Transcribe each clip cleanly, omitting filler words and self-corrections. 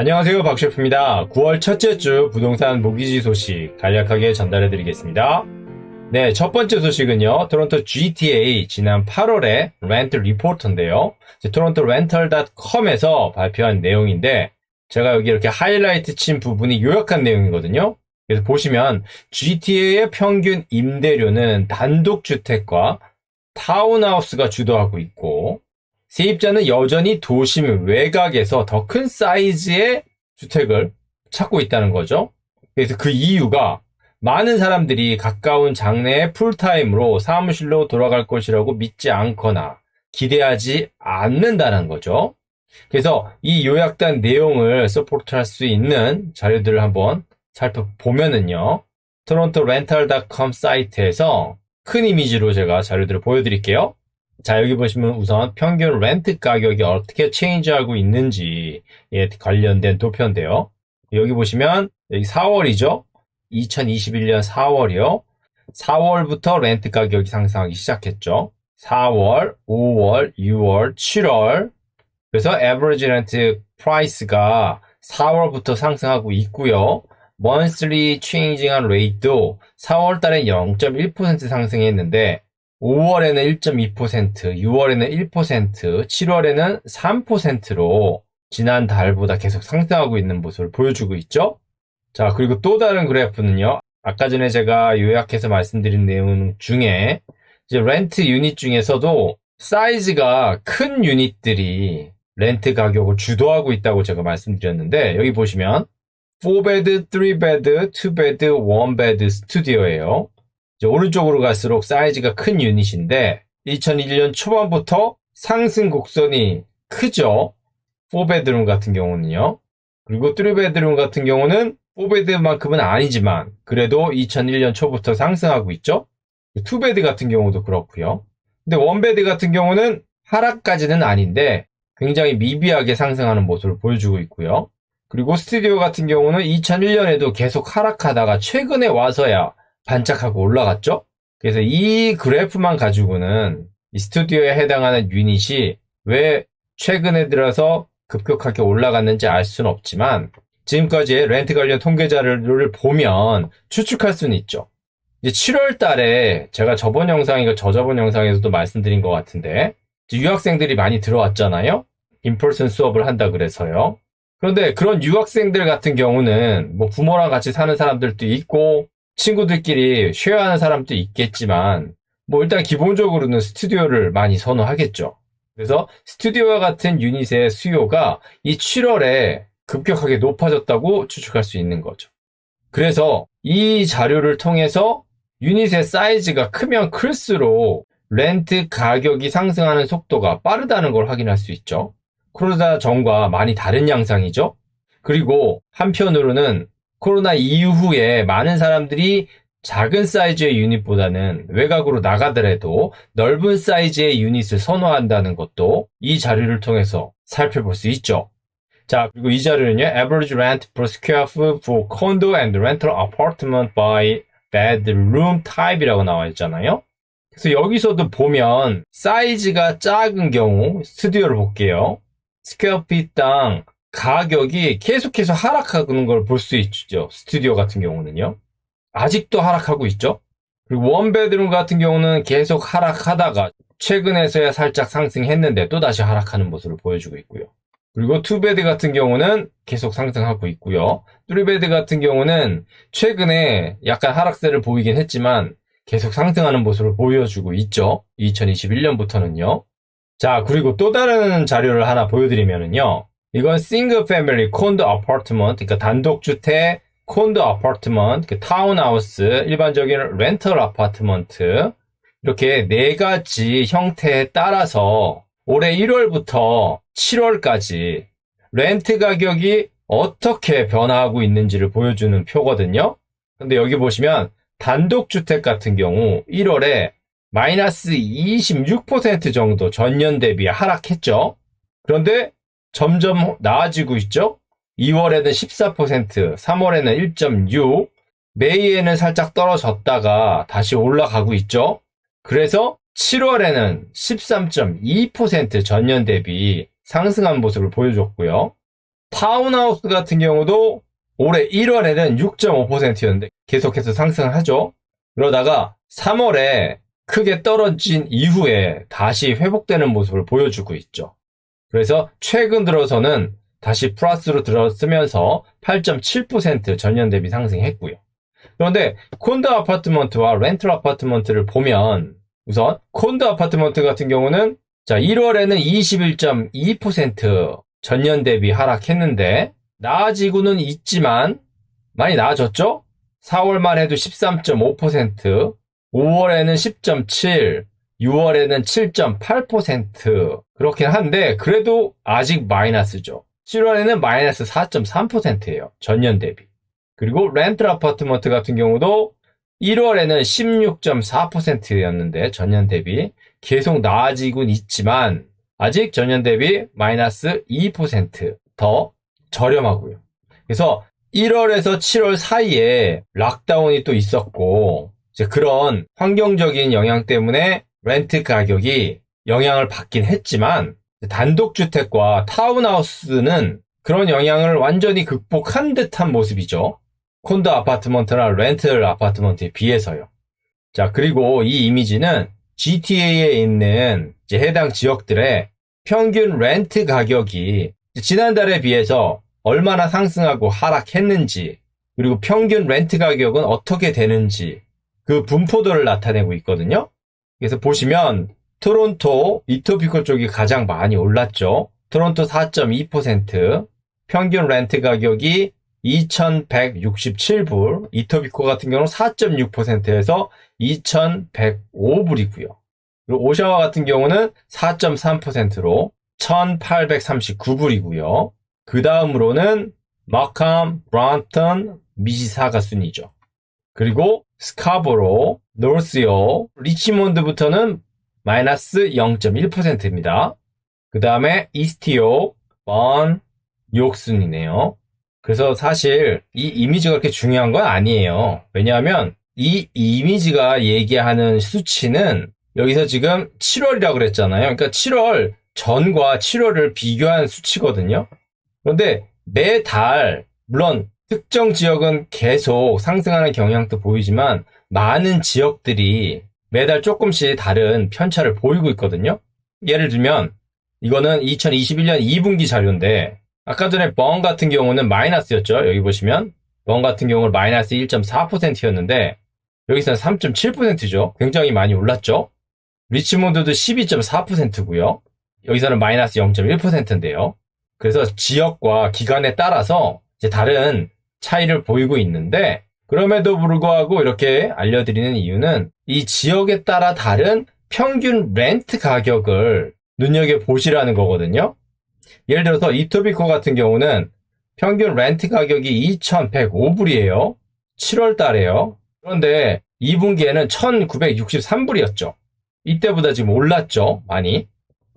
안녕하세요, 박셰프입니다. 9월 첫째 주 부동산 모기지 소식 간략하게 전달해 드리겠습니다. 네, 첫 번째 소식은요, 토론토 GTA 지난 8월에 렌트 리포터인데요. 토론토 렌털.com에서 발표한 내용인데, 제가 여기 이렇게 하이라이트 친 부분이 요약한 내용이거든요. 그래서 보시면 GTA의 평균 임대료는 단독주택과 타운하우스가 주도하고 있고, 세입자는 여전히 도심 외곽에서 더 큰 사이즈의 주택을 찾고 있다는 거죠. 그래서 그 이유가 많은 사람들이 가까운 장래에 풀타임으로 사무실로 돌아갈 것이라고 믿지 않거나 기대하지 않는다는 거죠. 그래서 이 요약된 내용을 서포트할 수 있는 자료들을 한번 살펴보면은요. 토론토 렌털.com 사이트에서 큰 이미지로 제가 자료들을 보여드릴게요. 자, 여기 보시면 우선 평균 렌트 가격이 어떻게 체인지하고 있는지에 관련된 도표인데요. 여기 보시면 여기 4월이죠. 2021년 4월이요. 4월부터 렌트 가격이 상승하기 시작했죠. 4월, 5월, 6월, 7월. 그래서 average rent price가 4월부터 상승하고 있고요. monthly changing rate도 4월 달에 0.1% 상승했는데 5월에는 1.2%, 6월에는 1%, 7월에는 3%로 지난달보다 계속 상승하고 있는 모습을 보여주고 있죠. 자, 그리고 또 다른 그래프는요. 아까 전에 제가 요약해서 말씀드린 내용 중에 이제 렌트 유닛 중에서도 사이즈가 큰 유닛들이 렌트 가격을 주도하고 있다고 제가 말씀드렸는데 여기 보시면 4베드, 3베드, 2베드, 1베드 스튜디오예요. 오른쪽으로 갈수록 사이즈가 큰 유닛인데 2001년 초반부터 상승 곡선이 크죠. 4베드룸 같은 경우는요. 그리고 3베드룸 같은 경우는 4베드만큼은 아니지만 그래도 2001년 초부터 상승하고 있죠. 2베드 같은 경우도 그렇고요. 근데 1베드 같은 경우는 하락까지는 아닌데 굉장히 미비하게 상승하는 모습을 보여주고 있고요. 그리고 스튜디오 같은 경우는 2001년에도 계속 하락하다가 최근에 와서야 반짝하고 올라갔죠? 그래서 이 그래프만 가지고는 이 스튜디오에 해당하는 유닛이 왜 최근에 들어서 급격하게 올라갔는지 알 수는 없지만 지금까지의 렌트 관련 통계 자료를 보면 추측할 수는 있죠. 이제 7월 달에 제가 저번 영상이고 저저번 영상에서도 말씀드린 것 같은데 유학생들이 많이 들어왔잖아요? 인펄슨 수업을 한다 그래서요. 그런데 그런 유학생들 같은 경우는 뭐 부모랑 같이 사는 사람들도 있고 친구들끼리 쉐어하는 사람도 있겠지만 뭐 일단 기본적으로는 스튜디오를 많이 선호하겠죠. 그래서 스튜디오와 같은 유닛의 수요가 이 7월에 급격하게 높아졌다고 추측할 수 있는 거죠. 그래서 이 자료를 통해서 유닛의 사이즈가 크면 클수록 렌트 가격이 상승하는 속도가 빠르다는 걸 확인할 수 있죠. 코로나 전과 많이 다른 양상이죠. 그리고 한편으로는 코로나 이후에 많은 사람들이 작은 사이즈의 유닛보다는 외곽으로 나가더라도 넓은 사이즈의 유닛을 선호한다는 것도 이 자료를 통해서 살펴볼 수 있죠. 자, 그리고 이 자료는요, average rent per square foot for condo and rental apartment by bedroom type이라고 나와 있잖아요. 그래서 여기서도 보면 사이즈가 작은 경우 스튜디오를 볼게요. 스퀘어 피트당 가격이 계속해서 하락하는 걸 볼 수 있죠. 스튜디오 같은 경우는요. 아직도 하락하고 있죠. 그리고 원베드룸 같은 경우는 계속 하락하다가 최근에서야 살짝 상승했는데 또다시 하락하는 모습을 보여주고 있고요. 그리고 투베드 같은 경우는 계속 상승하고 있고요. 3베드 같은 경우는 최근에 약간 하락세를 보이긴 했지만 계속 상승하는 모습을 보여주고 있죠. 2021년부터는요. 자, 그리고 또 다른 자료를 하나 보여드리면은요. 이건 싱글 패밀리 콘도 아파트먼트, 그러니까 단독주택, 콘도 아파트먼트, 타운하우스, 일반적인 렌털 아파트먼트 이렇게 네 가지 형태에 따라서 올해 1월부터 7월까지 렌트 가격이 어떻게 변화하고 있는지를 보여주는 표거든요. 근데 여기 보시면 단독주택 같은 경우 1월에 마이너스 26% 정도 전년 대비 하락했죠. 그런데 점점 나아지고 있죠. 2월에는 14%, 3월에는 1.6, 매일에는 살짝 떨어졌다가 다시 올라가고 있죠. 그래서 7월에는 13.2% 전년 대비 상승한 모습을 보여줬고요. 타운하우스 같은 경우도 올해 1월에는 6.5%였는데 계속해서 상승하죠. 그러다가 3월에 크게 떨어진 이후에 다시 회복되는 모습을 보여주고 있죠. 그래서 최근 들어서는 다시 플러스로 들어서면서 8.7% 전년 대비 상승했고요. 그런데 콘도 아파트먼트와 렌털 아파트먼트를 보면 우선 콘도 아파트먼트 같은 경우는 자 1월에는 21.2% 전년 대비 하락했는데 나아지고는 있지만 많이 나아졌죠? 4월만 해도 13.5%, 5월에는 10.7%, 6월에는 7.8% 그렇긴 한데 그래도 아직 마이너스죠. 7월에는 마이너스 4.3%예요. 전년 대비. 그리고 렌털 아파트먼트 같은 경우도 1월에는 16.4%였는데 전년 대비 계속 나아지곤 있지만 아직 전년 대비 마이너스 2% 저렴하고요. 그래서 1월에서 7월 사이에 락다운이 또 있었고 이제 그런 환경적인 영향 때문에 렌트 가격이 영향을 받긴 했지만 단독주택과 타운하우스는 그런 영향을 완전히 극복한 듯한 모습이죠. 콘도 아파트먼트나 렌털 아파트먼트에 비해서요. 자, 그리고 이 이미지는 GTA에 있는 이제 해당 지역들의 평균 렌트 가격이 지난달에 비해서 얼마나 상승하고 하락했는지, 그리고 평균 렌트 가격은 어떻게 되는지 그 분포도를 나타내고 있거든요. 그래서 보시면 토론토, 이토피코 쪽이 가장 많이 올랐죠. 토론토 4.2%, 평균 렌트 가격이 2,167불, 이토비코 같은 경우는 4.6%에서 2,105불이고요. 그리고 오샤와 같은 경우는 4.3%로 1,839불이고요. 그 다음으로는 마캄, 브란턴, 미시사가 순이죠. 그리고 스카보로, 노스요, 리치몬드부터는 마이너스 0.1%입니다. 그 다음에 이스티오, 번, 욕순이네요. 그래서 사실 이 이미지가 그렇게 중요한 건 아니에요. 왜냐하면 이 이미지가 얘기하는 수치는 여기서 지금 7월이라고 그랬잖아요. 그러니까 7월 전과 7월을 비교한 수치거든요. 그런데 매달 물론 특정 지역은 계속 상승하는 경향도 보이지만 많은 지역들이 매달 조금씩 다른 편차를 보이고 있거든요. 예를 들면 이거는 2021년 2분기 자료인데 아까 전에 번 같은 경우는 마이너스였죠. 여기 보시면 번 같은 경우는 마이너스 1.4%였는데 여기서는 3.7%죠. 굉장히 많이 올랐죠. 리치몬드도 12.4%고요. 여기서는 마이너스 0.1%인데요. 그래서 지역과 기간에 따라서 이제 다른 차이를 보이고 있는데 그럼에도 불구하고 이렇게 알려드리는 이유는 이 지역에 따라 다른 평균 렌트 가격을 눈여겨보시라는 거거든요. 예를 들어서 이토비코 같은 경우는 평균 렌트 가격이 2,105불이에요. 7월 달에요. 그런데 2분기에는 1,963불이었죠. 이때보다 지금 올랐죠, 많이.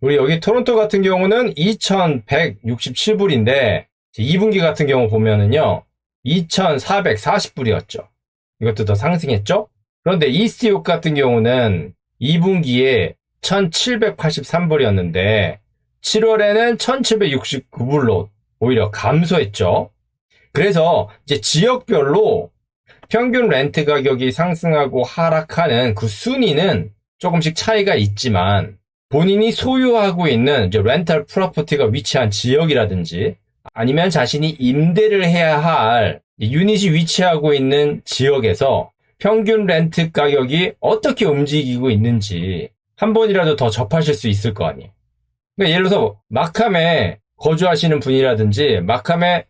우리 여기 토론토 같은 경우는 2,167불인데 2분기 같은 경우 보면은요 2,440불이었죠. 이것도 더 상승했죠. 그런데 이스티옥 같은 경우는 2분기에 1,783불이었는데 7월에는 1,769불로 오히려 감소했죠. 그래서 이제 지역별로 평균 렌트 가격이 상승하고 하락하는 그 순위는 조금씩 차이가 있지만 본인이 소유하고 있는 이제 렌탈 프로퍼티가 위치한 지역이라든지 아니면 자신이 임대를 해야 할 유닛이 위치하고 있는 지역에서 평균 렌트 가격이 어떻게 움직이고 있는지 한 번이라도 더 접하실 수 있을 거 아니에요. 그러니까 예를 들어서 마캄에 거주하시는 분이라든지 마캄에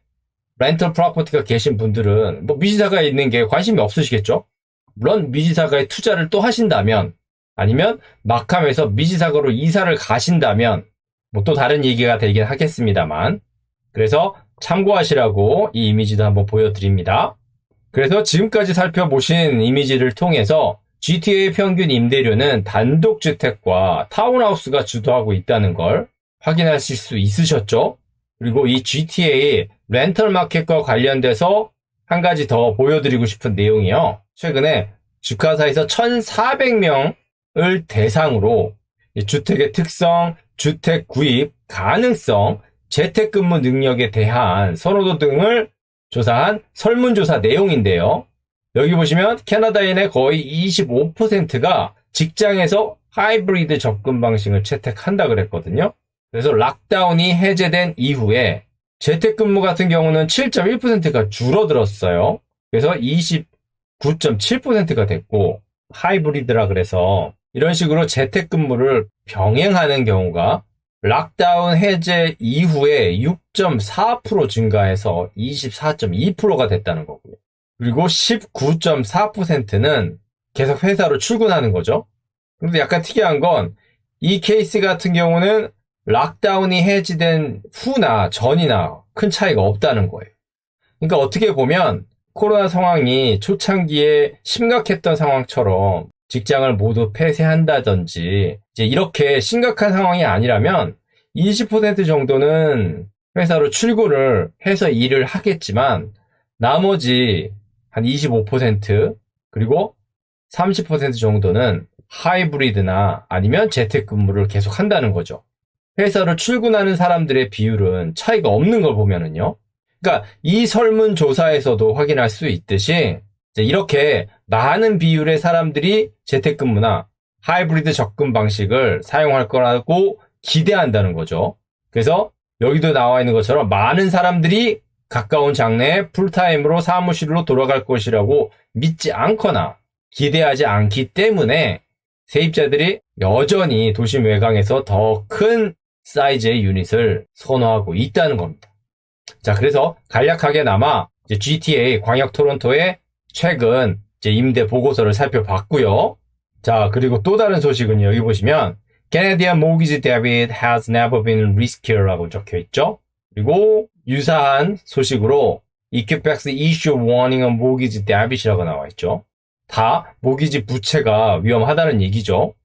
렌털 프로퍼티가 계신 분들은 뭐 미지사가에 있는 게 관심이 없으시겠죠? 물론 미지사가에 투자를 또 하신다면 아니면 마캄에서 미지사가로 이사를 가신다면 뭐 또 다른 얘기가 되긴 하겠습니다만 그래서 참고하시라고 이 이미지도 한번 보여드립니다. 그래서 지금까지 살펴보신 이미지를 통해서 GTA 평균 임대료는 단독주택과 타운하우스가 주도하고 있다는 걸 확인하실 수 있으셨죠? 그리고 이 GTA 렌털 마켓과 관련돼서 한 가지 더 보여드리고 싶은 내용이요. 최근에 주가사에서 1,400명을 대상으로 주택의 특성, 주택 구입 가능성, 재택근무 능력에 대한 선호도 등을 조사한 설문조사 내용인데요. 여기 보시면 캐나다인의 거의 25%가 직장에서 하이브리드 접근 방식을 채택한다 그랬거든요. 그래서 락다운이 해제된 이후에 재택근무 같은 경우는 7.1%가 줄어들었어요. 그래서 29.7%가 됐고, 하이브리드라 그래서 이런 식으로 재택근무를 병행하는 경우가 락다운 해제 이후에 6.4% 증가해서 24.2%가 됐다는 거고요. 그리고 19.4%는 계속 회사로 출근하는 거죠. 근데 약간 특이한 건 이 케이스 같은 경우는 락다운이 해제된 후나 전이나 큰 차이가 없다는 거예요. 그러니까 어떻게 보면 코로나 상황이 초창기에 심각했던 상황처럼 직장을 모두 폐쇄한다든지 이제 이렇게 심각한 상황이 아니라면 20% 정도는 회사로 출근을 해서 일을 하겠지만 나머지 한 25% 그리고 30% 정도는 하이브리드나 아니면 재택근무를 계속 한다는 거죠. 회사로 출근하는 사람들의 비율은 차이가 없는 걸 보면은요. 그러니까 이 설문조사에서도 확인할 수 있듯이 이렇게 많은 비율의 사람들이 재택근무나 하이브리드 접근 방식을 사용할 거라고 기대한다는 거죠. 그래서 여기도 나와 있는 것처럼 많은 사람들이 가까운 장래에 풀타임으로 사무실로 돌아갈 것이라고 믿지 않거나 기대하지 않기 때문에 세입자들이 여전히 도심 외곽에서 더 큰 사이즈의 유닛을 선호하고 있다는 겁니다. 자, 그래서 간략하게나마 GTA 광역 토론토의 최근 임대 보고서를 살펴봤고요. 자, 그리고 또 다른 소식은요. 여기 보시면 Canadian mortgage debt has never been riskiera고 적혀있죠. 그리고 유사한 소식으로 Equifax issue warning on mortgage debt이라고 나와있죠. 다 모기지 부채가 위험하다는 얘기죠.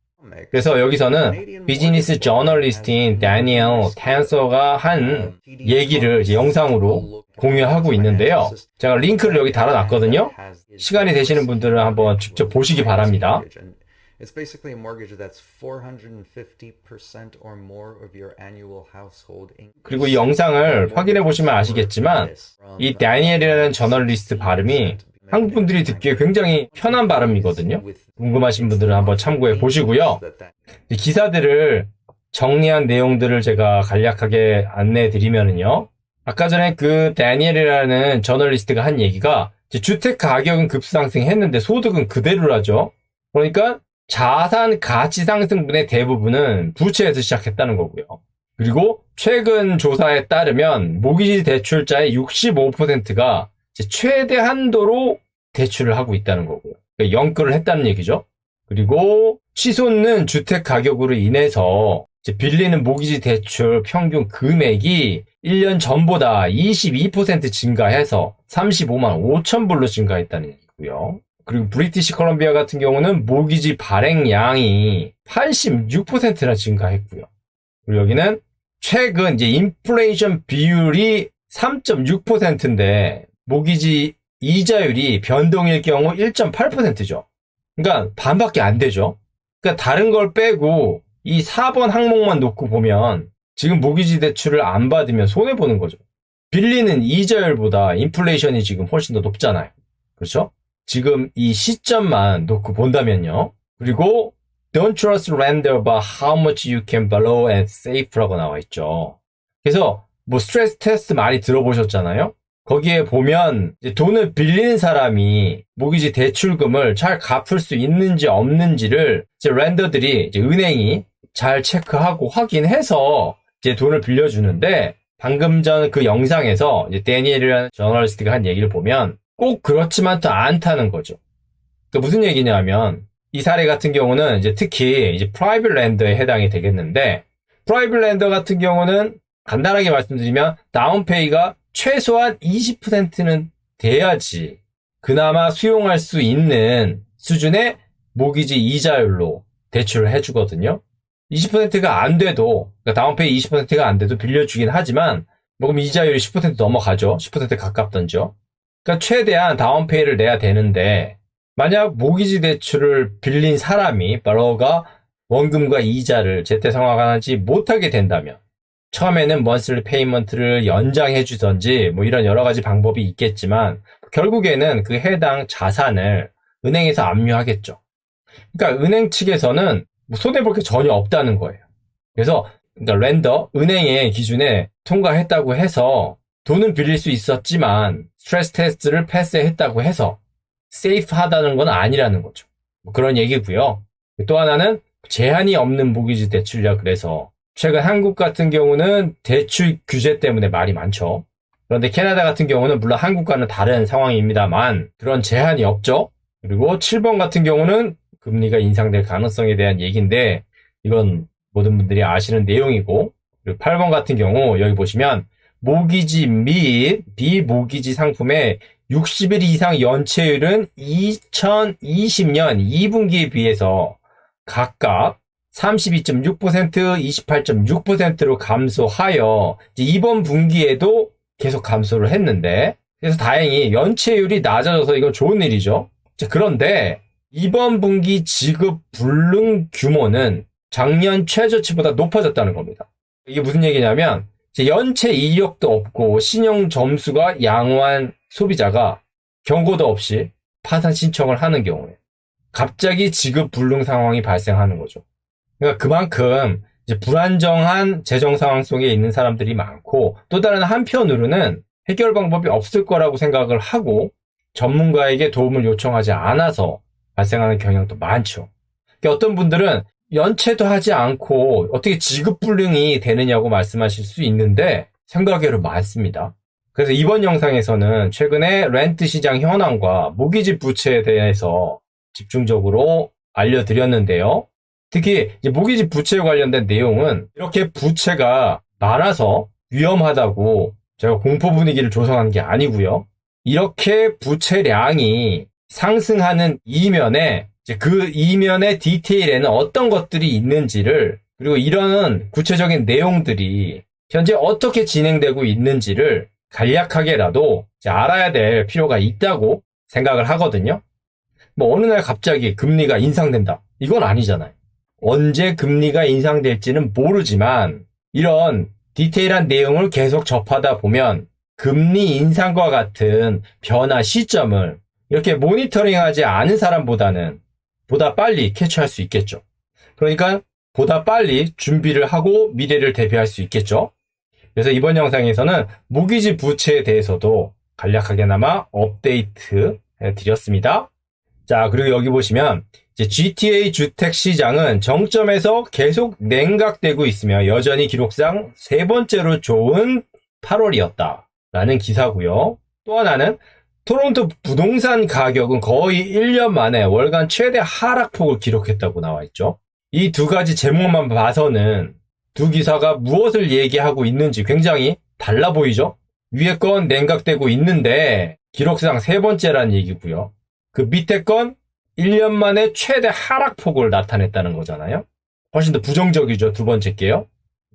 그래서 여기서는 비즈니스 저널리스트인 다니엘 텐서가 한 얘기를 이제 영상으로 공유하고 있는데요. 제가 링크를 여기 달아놨거든요. 시간이 되시는 분들은 한번 직접 보시기 바랍니다. It's basically a mortgage that's 450% or more of your annual household income. 그리고 이 영상을 확인해 보시면 아시겠지만 이 다니엘이라는 저널리스트 발음이 한국 분들이 듣기에 굉장히 편한 발음이거든요. 궁금하신 분들은 한번 참고해 보시고요. 이 기사들을 정리한 내용들을 제가 간략하게 안내해 드리면은요. 아까 전에 그 다니엘이라는 저널리스트가 한 얘기가 주택 가격은 급상승했는데 소득은 그대로라죠. 그러니까 자산 가치 상승분의 대부분은 부채에서 시작했다는 거고요. 그리고 최근 조사에 따르면 모기지 대출자의 65%가 최대 한도로 대출을 하고 있다는 거고요. 그러니까 연끌을 했다는 얘기죠. 그리고 치솟는 주택 가격으로 인해서 빌리는 모기지 대출 평균 금액이 1년 전보다 22% 증가해서 35만 5천 불로 증가했다는 얘기고요. 그리고 브리티시 컬럼비아 같은 경우는 모기지 발행량이 86%나 증가했고요. 그리고 여기는 최근 인플레이션 비율이 3.6%인데 모기지 이자율이 변동일 경우 1.8%죠. 그러니까 반밖에 안 되죠. 그러니까 다른 걸 빼고 이 4번 항목만 놓고 보면 지금 모기지 대출을 안 받으면 손해보는 거죠. 빌리는 이자율보다 인플레이션이 지금 훨씬 더 높잖아요. 그렇죠? 지금 이 시점만 놓고 본다면요. 그리고 Don't trust lender about how much you can borrow and save라고 나와 있죠. 그래서 스트레스 테스트 많이 들어보셨잖아요. 거기에 보면 돈을 빌리는 사람이 모기지 대출금을 잘 갚을 수 있는지 없는지를 렌더들이 은행이 잘 체크하고 확인해서 돈을 빌려주는데 방금 전 그 영상에서 데니엘이라는 저널리스트가 한 얘기를 보면 꼭 그렇지만 또 않다는 거죠. 그러니까 무슨 얘기냐면 이 사례 같은 경우는 특히 프라이빗 렌더에 해당이 되겠는데 프라이빗 렌더 같은 경우는 간단하게 말씀드리면 다운페이가 최소한 20%는 돼야지 그나마 수용할 수 있는 수준의 모기지 이자율로 대출을 해주거든요. 20%가 안 돼도 그러니까 다운페이 20%가 안 돼도 빌려주긴 하지만 그럼 이자율이 10% 넘어가죠. 10% 가깝던죠. 그러니까 최대한 다운페이를 내야 되는데 만약 모기지 대출을 빌린 사람이 바로가 원금과 이자를 제때 상환하지 못하게 된다면 처음에는 monthly payment를 연장해 주던지 뭐 이런 여러 가지 방법이 있겠지만 결국에는 그 해당 자산을 은행에서 압류하겠죠. 그러니까 은행 측에서는 뭐 손해볼 게 전혀 없다는 거예요. 그래서 그러니까 렌더, 은행의 기준에 통과했다고 해서 돈은 빌릴 수 있었지만 스트레스 테스트를 패스했다고 해서 세이프하다는 건 아니라는 거죠. 뭐 그런 얘기고요. 또 하나는 제한이 없는 모기지 대출이라 그래서 최근 한국 같은 경우는 대출 규제 때문에 말이 많죠. 그런데 캐나다 같은 경우는 물론 한국과는 다른 상황입니다만 그런 제한이 없죠. 그리고 7번 같은 경우는 금리가 인상될 가능성에 대한 얘기인데 이건 모든 분들이 아시는 내용이고, 그리고 8번 같은 경우 여기 보시면 모기지 및 비모기지 상품의 60일 이상 연체율은 2020년 2분기에 비해서 각각 32.6%, 28.6%로 감소하여 이번 분기에도 계속 감소를 했는데, 그래서 다행히 연체율이 낮아져서 이건 좋은 일이죠. 그런데 이번 분기 지급 불능 규모는 작년 최저치보다 높아졌다는 겁니다. 이게 무슨 얘기냐면 연체 이력도 없고 신용 점수가 양호한 소비자가 경고도 없이 파산 신청을 하는 경우에 갑자기 지급 불능 상황이 발생하는 거죠. 그러니까 그만큼 이제 불안정한 재정 상황 속에 있는 사람들이 많고, 또 다른 한편으로는 해결 방법이 없을 거라고 생각을 하고 전문가에게 도움을 요청하지 않아서 발생하는 경향도 많죠. 그러니까 어떤 분들은 연체도 하지 않고 어떻게 지급 불능이 되느냐고 말씀하실 수 있는데 생각외로 많습니다. 그래서 이번 영상에서는 최근에 렌트 시장 현황과 모기지 부채에 대해서 집중적으로 알려드렸는데요. 특히 이제 모기지 부채에 관련된 내용은 이렇게 부채가 많아서 위험하다고 제가 공포 분위기를 조성한 게 아니고요. 이렇게 부채량이 상승하는 이면에 그 이면의 디테일에는 어떤 것들이 있는지를, 그리고 이런 구체적인 내용들이 현재 어떻게 진행되고 있는지를 간략하게라도 알아야 될 필요가 있다고 생각을 하거든요. 뭐 어느 날 갑자기 금리가 인상된다, 이건 아니잖아요. 언제 금리가 인상될지는 모르지만 이런 디테일한 내용을 계속 접하다 보면 금리 인상과 같은 변화 시점을 이렇게 모니터링하지 않은 사람보다는 보다 빨리 캐치할 수 있겠죠. 그러니까 보다 빨리 준비를 하고 미래를 대비할 수 있겠죠. 그래서 이번 영상에서는 모기지 부채에 대해서도 간략하게나마 업데이트 해드렸습니다. 자, 그리고 여기 보시면 이제 GTA 주택 시장은 정점에서 계속 냉각되고 있으며 여전히 기록상 세 번째로 좋은 8월이었다라는 기사고요. 또 하나는 토론토 부동산 가격은 거의 1년 만에 월간 최대 하락폭을 기록했다고 나와 있죠. 이 두 가지 제목만 봐서는 두 기사가 무엇을 얘기하고 있는지 굉장히 달라 보이죠? 위에 건 냉각되고 있는데 기록상 세 번째라는 얘기고요. 그 밑에 건 1년 만에 최대 하락폭을 나타냈다는 거잖아요. 훨씬 더 부정적이죠, 두 번째 게요.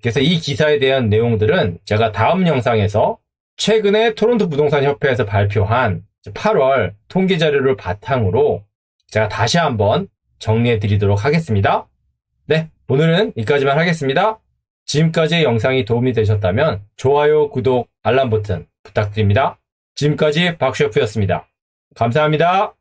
그래서 이 기사에 대한 내용들은 제가 다음 영상에서 최근에 토론토 부동산 협회에서 발표한 8월 통계 자료를 바탕으로 제가 다시 한번 정리해 드리도록 하겠습니다. 네, 오늘은 여기까지만 하겠습니다. 지금까지의 영상이 도움이 되셨다면 좋아요, 구독, 알람 버튼 부탁드립니다. 지금까지 박셰프였습니다. 감사합니다.